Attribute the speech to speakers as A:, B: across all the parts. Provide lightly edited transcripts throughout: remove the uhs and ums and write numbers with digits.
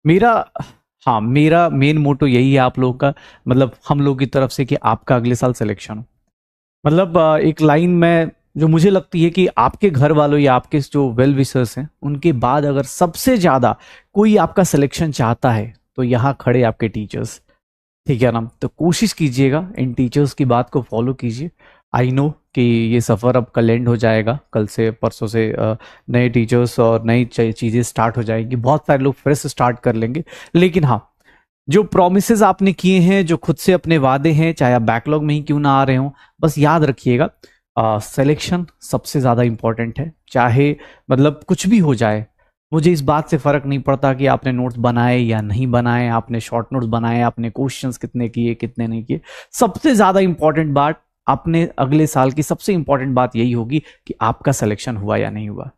A: मेरा हाँ, मेरा मेन मोटो यही है आप लोगों का, मतलब हम लोग की तरफ से, कि आपका अगले साल सिलेक्शन हो। मतलब एक लाइन में जो मुझे लगती है कि आपके घर वालों या आपके जो वेल विशर्स हैं उनके बाद अगर सबसे ज्यादा कोई आपका सिलेक्शन चाहता है तो यहाँ खड़े आपके टीचर्स। ठीक है ना? तो कोशिश कीजिएगा इन टीचर्स की बात को फॉलो कीजिए। आई नो कि ये सफ़र अब कल एंड हो जाएगा, कल से परसों से नए टीचर्स और नई चीज़ें स्टार्ट हो जाएंगी, बहुत सारे लोग फ्रेश स्टार्ट कर लेंगे। लेकिन हाँ, जो प्रोमिसेस आपने किए हैं, जो खुद से अपने वादे हैं, चाहे आप बैकलॉग में ही क्यों ना आ रहे हो, बस याद रखिएगा सिलेक्शन सबसे ज़्यादा इंपॉर्टेंट है। चाहे मतलब कुछ भी हो जाए, मुझे इस बात से फर्क नहीं पड़ता कि आपने नोट्स बनाए या नहीं बनाए, आपने शॉर्ट नोट्स बनाए, आपने क्वेश्चंस कितने किए कितने नहीं किए। सबसे ज्यादा इंपॉर्टेंट बात, आपने अगले साल की सबसे इंपॉर्टेंट बात यही होगी कि आपका सिलेक्शन हुआ या नहीं हुआ।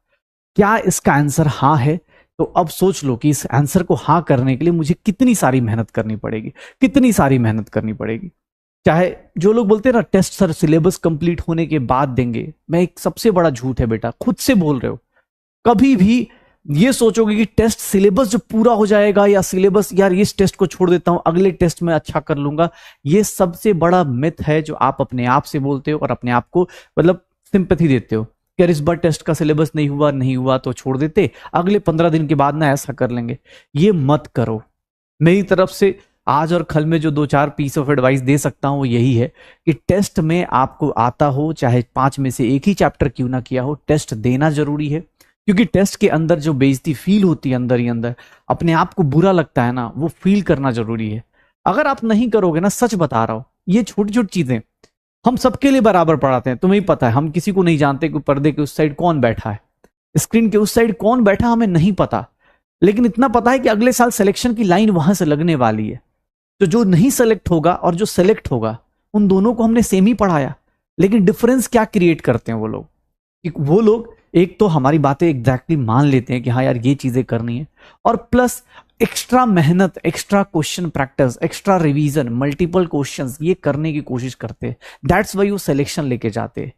A: क्या इसका आंसर हाँ है? तो अब सोच लो कि इस आंसर को हाँ करने के लिए मुझे कितनी सारी मेहनत करनी पड़ेगी, कितनी सारी मेहनत करनी पड़ेगी। चाहे जो लोग बोलते हैं ना टेस्ट सर सिलेबस कंप्लीट होने के बाद देंगे, मैं एक सबसे बड़ा झूठ है बेटा, खुद से बोल रहे हो। कभी भी ये सोचोगे कि टेस्ट सिलेबस जब पूरा हो जाएगा, या सिलेबस यार इस टेस्ट को छोड़ देता हूं अगले टेस्ट में अच्छा कर लूंगा, ये सबसे बड़ा मिथ है जो आप अपने आप से बोलते हो और अपने आप को मतलब सिंपैथी देते हो कि यार इस बार टेस्ट का सिलेबस नहीं हुआ तो छोड़ देते, अगले 15 दिन के बाद ना ऐसा कर लेंगे। ये मत करो। मेरी तरफ से आज और कल में जो 2-4 पीस ऑफ एडवाइस दे सकता हूं वो यही है कि टेस्ट में आपको आता हो, चाहे 5 में से एक ही चैप्टर क्यों ना किया हो, टेस्ट देना जरूरी है। क्योंकि टेस्ट के अंदर जो बेइज्जती फील होती है अंदर ही अंदर, अपने आप को बुरा लगता है ना, वो फील करना जरूरी है। अगर आप नहीं करोगे ना, सच बता रहा हूं, ये छोटी छोटी चीजें हम सबके लिए बराबर पढ़ाते हैं। तुम्हें ही पता है, हम किसी को नहीं जानते कि पर्दे के उस साइड कौन बैठा है, स्क्रीन के उस साइड कौन बैठा हमें नहीं पता, लेकिन इतना पता है कि अगले साल सिलेक्शन की लाइन वहां से लगने वाली है। तो जो नहीं सेलेक्ट होगा और जो सेलेक्ट होगा, उन दोनों को हमने सेम ही पढ़ाया, लेकिन डिफरेंस क्या क्रिएट करते हैं वो लोग, कि वो लोग एक तो हमारी बातें एग्जैक्टली मान लेते हैं कि हाँ यार ये चीजें करनी है, और प्लस एक्स्ट्रा मेहनत, extra question practice, extra revision, multiple questions ये करने की कोशिश करते हैं। दैट्स वाई वो सिलेक्शन लेके जाते हैं।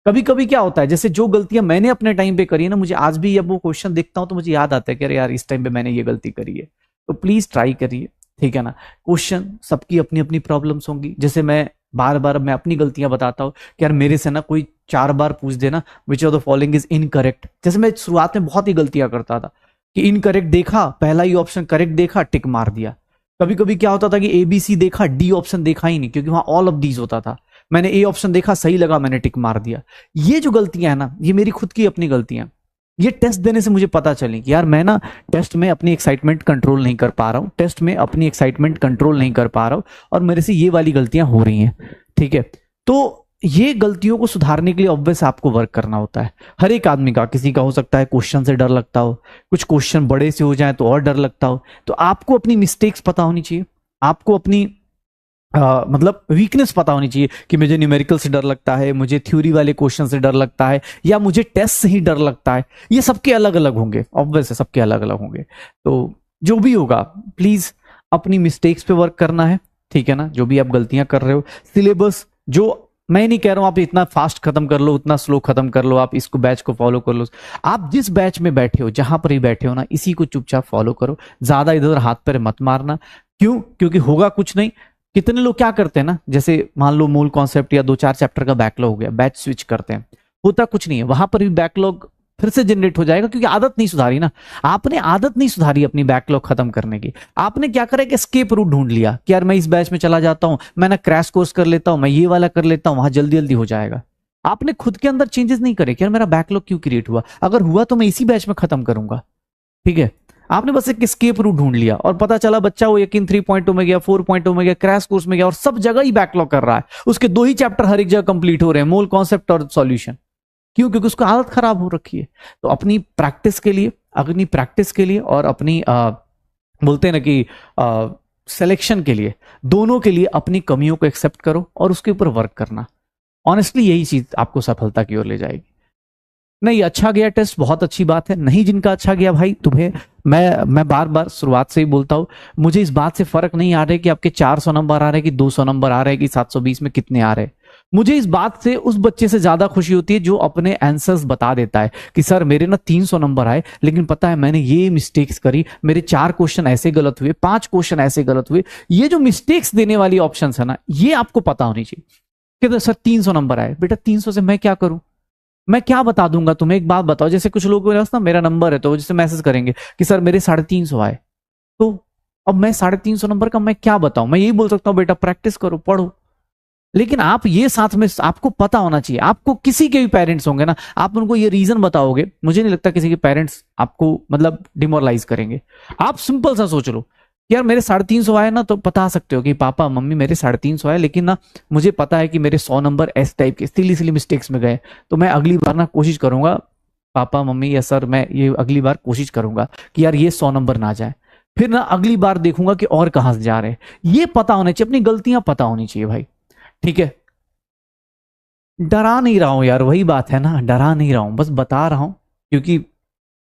A: कभी कभी क्या होता है, जैसे जो गलतियां मैंने अपने टाइम पे करी है ना, मुझे आज भी जब वो क्वेश्चन देखता हूं तो मुझे याद आता है कि अरे यार इस टाइम पे मैंने ये गलती करी है। तो प्लीज ट्राई करिए, ठीक है ना? क्वेश्चन सबकी अपनी अपनी प्रॉब्लम्स होंगी। जैसे मैं बार बार मैं अपनी गलतियां बताता हूँ कि यार मेरे से ना कोई 4 बार पूछ देना which of the following is incorrect. जैसे मैं शुरुआत में बहुत ही गलतियां करता था कि इनकरेक्ट देखा, पहला ही ऑप्शन करेक्ट देखा, टिक मार दिया। कभी कभी क्या होता था कि एबीसी देखा, डी ऑप्शन देखा ही नहीं, क्योंकि वहां ऑल ऑफ डीज होता था। मैंने ए ऑप्शन देखा, सही लगा, मैंने टिक मार दिया। ये जो गलतियां है ना, ये मेरी खुद की अपनी गलतियां, ये टेस्ट देने से मुझे पता चली कि यार मैं ना टेस्ट में अपनी एक्साइटमेंट कंट्रोल नहीं कर पा रहा हूँ, टेस्ट में अपनी एक्साइटमेंट कंट्रोल नहीं कर पा रहा हूँ, और मेरे से ये वाली गलतियां हो रही हैं। ठीक है? तो ये गलतियों को सुधारने के लिए ऑब्वियस आपको वर्क करना होता है। हर एक आदमी का, किसी का हो सकता है क्वेश्चन से डर लगता हो, कुछ क्वेश्चन बड़े से हो जाए तो और डर लगता हो। तो आपको अपनी मिस्टेक्स पता होनी चाहिए, आपको अपनी मतलब वीकनेस पता होनी चाहिए कि मुझे न्यूमेरिकल से डर लगता है, मुझे थ्योरी वाले क्वेश्चन से डर लगता है, या मुझे टेस्ट से ही डर लगता है। ये सबके अलग अलग होंगे, ऑब्वियस है, सबके अलग अलग होंगे। तो जो भी होगा प्लीज अपनी मिस्टेक्स पे वर्क करना है, ठीक है ना? जो भी आप गलतियां कर रहे हो, सिलेबस जो मैं नहीं कह रहा हूं आप इतना फास्ट खत्म कर लो, उतना स्लो खत्म कर लो, आप इसको बैच को फॉलो कर लो। आप जिस बैच में बैठे हो, जहां पर ही बैठे हो ना, इसी को चुपचाप फॉलो करो, ज्यादा इधर उधर हाथ पैर मत मारना। क्यों? क्योंकि होगा कुछ नहीं। कितने लोग क्या करते हैं ना, जैसे मान लो मूल कॉन्सेप्ट या 2-4 चैप्टर का बैकलॉग हो गया, बैच स्विच करते हैं, होता कुछ नहीं है, वहां पर भी बैकलॉग फिर से जनरेट हो जाएगा, क्योंकि आदत नहीं सुधारी ना। आपने आदत नहीं सुधारी अपनी बैकलॉग खत्म करने की। आपने क्या करा कि एस्केप रूट ढूंढ लिया कि यार मैं इस बैच में चला जाता हूं, मैं ना क्रैश कोर्स कर लेता हूं, मैं ये वाला कर लेता हूं, वहां जल्दी जल्दी हो जाएगा। आपने खुद के अंदर चेंजेस नहीं करे कि यार मेरा बैकलॉग क्यों क्रिएट हुआ, अगर हुआ तो मैं इसी बैच में खत्म करूंगा। ठीक है? आपने बस एक एस्केप रूट ढूंढ लिया, और पता चला बच्चा वो यकीन 3.0 में गया, 4.0 में गया, क्रैश कोर्स में गया, और सब जगह ही बैकलॉग कर रहा है। उसके 2 ही चैप्टर हर एक जगह कंप्लीट हो रहे हैं, मूल कॉन्सेप्ट और सॉल्यूशन। क्यों? क्योंकि उसको आदत खराब हो रखी है। तो अपनी प्रैक्टिस के लिए, अपनी प्रैक्टिस के लिए और अपनी बोलते हैं ना कि सिलेक्शन के लिए, दोनों के लिए अपनी कमियों को एक्सेप्ट करो और उसके ऊपर वर्क करना। ऑनेस्टली यही चीज आपको सफलता की ओर ले जाएगी। नहीं अच्छा गया टेस्ट, बहुत अच्छी बात है। नहीं जिनका अच्छा गया भाई, तुम्हें मैं बार बार शुरुआत से ही बोलता हूं, मुझे इस बात से फर्क नहीं आ रहा है कि आपके 400 नंबर आ रहे हैं कि 200 नंबर आ रहे हैं कि 720 में कितने आ रहे हैं। मुझे इस बात से उस बच्चे से ज्यादा खुशी होती है जो अपने आंसर्स बता देता है कि सर मेरे ना 300 नंबर आए, लेकिन पता है मैंने ये मिस्टेक्स करी, मेरे 4 क्वेश्चन ऐसे गलत हुए, 5 क्वेश्चन ऐसे गलत हुए। ये जो मिस्टेक्स देने वाली ऑप्शन है ना, ये आपको पता होनी चाहिए कि सर 300 नंबर आए, बेटा 300 से मैं क्या करूं, मैं क्या बता दूंगा तुम्हें। एक बात बताओ, जैसे कुछ लोगों के पास ना मेरा नंबर है तो वो जैसे मैसेज करेंगे कि सर मेरे 350 आए, तो अब मैं 350 नंबर का मैं क्या बताऊं। मैं यही बोल सकता हूं बेटा प्रैक्टिस करो, पढ़ो। लेकिन आप ये साथ में आपको पता होना चाहिए, आपको किसी के भी पेरेंट्स होंगे ना, आप उनको ये रीजन बताओगे, मुझे नहीं लगता किसी के पेरेंट्स आपको मतलब डिमोरलाइज करेंगे। आप सिंपल सा सोच लो, यार मेरे 350 आए ना, तो बता सकते हो कि पापा मम्मी मेरे 350 आए, लेकिन ना मुझे पता है कि मेरे 100 नंबर एस टाइप के सिली सिली मिस्टेक्स में गए, तो मैं अगली बार ना कोशिश करूंगा पापा मम्मी या सर, मैं ये अगली बार कोशिश करूंगा कि यार ये 100 नंबर ना जाए, फिर ना अगली बार देखूंगा कि और कहां से जा रहे हैं। ये पता होना चाहिए, अपनी गलतियां पता होनी चाहिए भाई, ठीक है। डरा नहीं रहा हूं यार, वही बात है ना, डरा नहीं रहा हूं, बस बता रहा हूं, क्योंकि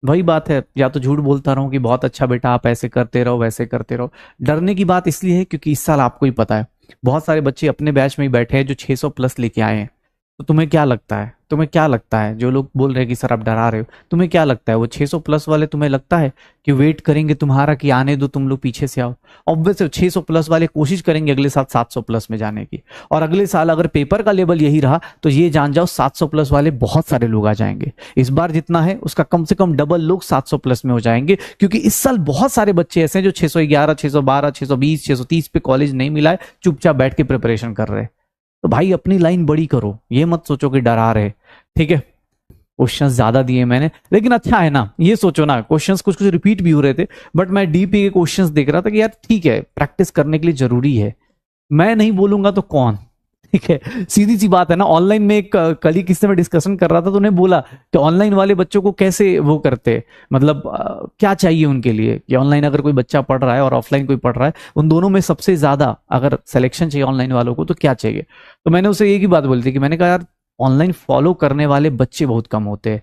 A: वही बात है, या तो झूठ बोलता रहूं कि बहुत अच्छा बेटा आप ऐसे करते रहो वैसे करते रहो। डरने की बात इसलिए है क्योंकि इस साल आपको ही पता है बहुत सारे बच्चे अपने बैच में ही बैठे हैं जो 600 प्लस लेके आए हैं। तो तुम्हें क्या लगता है, तुम्हें क्या लगता है जो लोग बोल रहे हैं कि सर आप डरा रहे हो, तुम्हें क्या लगता है वो 600 प्लस वाले तुम्हें लगता है कि वेट करेंगे तुम्हारा कि आने दो तुम लोग पीछे से आओ? ऑब्वियस 600 प्लस वाले कोशिश करेंगे अगले साल 700 प्लस में जाने की, और अगले साल अगर पेपर का लेवल यही रहा तो ये जान जाओ 700 प्लस वाले बहुत सारे लोग आ जाएंगे। इस बार जितना है उसका कम से कम डबल लोग 700 प्लस में हो जाएंगे, क्योंकि इस साल बहुत सारे बच्चे ऐसे हैं जो 611 612 620 630 पे कॉलेज नहीं मिला है, चुपचाप बैठ के प्रिपरेशन कर रहे हैं। तो भाई अपनी लाइन बड़ी करो, ये मत सोचो कि डरा रहे, ठीक है। क्वेश्चंस ज्यादा दिए मैंने, लेकिन अच्छा है ना, ये सोचो ना क्वेश्चंस कुछ कुछ रिपीट भी हो रहे थे, बट मैं डीपी के क्वेश्चंस देख रहा था कि यार ठीक है प्रैक्टिस करने के लिए जरूरी है, मैं नहीं बोलूंगा तो कौन, ठीक है। सीधी सी बात है ना। ऑनलाइन में एक कल ही किससे मैं डिस्कशन कर रहा था तो उन्हें बोला कि ऑनलाइन वाले बच्चों को कैसे वो करते, मतलब क्या चाहिए उनके लिए, कि ऑनलाइन अगर कोई बच्चा पढ़ रहा है और ऑफलाइन कोई पढ़ रहा है, उन दोनों में सबसे ज्यादा अगर सिलेक्शन चाहिए ऑनलाइन वालों को तो क्या चाहिए। तो मैंने उसे एक ही बात बोली थी कि मैंने कहा यार ऑनलाइन फॉलो करने वाले बच्चे बहुत कम होते हैं।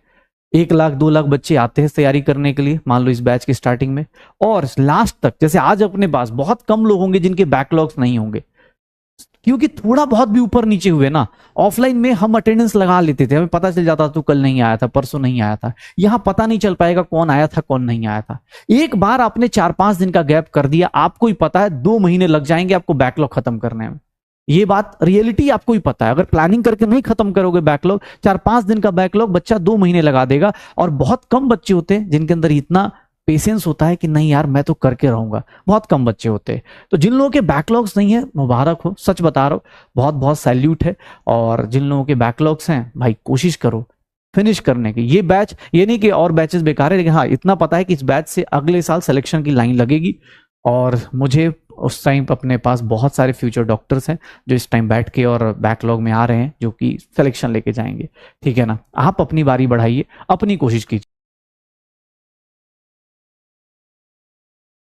A: 1 लाख 2 लाख बच्चे आते हैं तैयारी करने के लिए, मान लो इस बैच की स्टार्टिंग में, और लास्ट तक जैसे आज अपने पास बहुत कम लोग होंगे जिनके बैकलॉग्स नहीं होंगे, क्योंकि थोड़ा बहुत भी ऊपर नीचे हुए ना, ऑफलाइन में हम अटेंडेंस लगा लेते थे, हमें पता चल जाता था तू कल नहीं आया था परसों नहीं आया था। यहां पता नहीं चल पाएगा कौन आया था कौन नहीं आया था। एक बार आपने 4-5 दिन का गैप कर दिया, आपको ही पता है 2 महीने लग जाएंगे आपको बैकलॉग खत्म करने में। ये बात रियलिटी आपको ही पता है, अगर प्लानिंग करके नहीं खत्म करोगे बैकलॉग, 4-5 दिन का बैकलॉग बच्चा 2 महीने लगा देगा। और बहुत कम बच्चे होते हैं जिनके अंदर इतना पेशेंस होता है कि नहीं यार मैं तो करके रहूंगा, बहुत कम बच्चे होते हैं। तो जिन लोगों के बैकलॉग्स नहीं है मुबारक हो, सच बता रहा हूं, बहुत बहुत सैल्यूट है। और जिन लोगों के बैकलॉग्स हैं भाई कोशिश करो फिनिश करने की। ये बैच, ये नहीं कि और बैचेस बेकार है, लेकिन हाँ इतना पता है कि इस बैच से अगले साल सिलेक्शन की लाइन लगेगी। और मुझे उस टाइम अपने पास बहुत सारे फ्यूचर डॉक्टर्स हैं जो इस टाइम बैठ के और बैकलॉग में आ रहे हैं जो कि सिलेक्शन लेके जाएंगे, ठीक है ना। आप अपनी बारी बढ़ाइए, अपनी कोशिश कीजिए।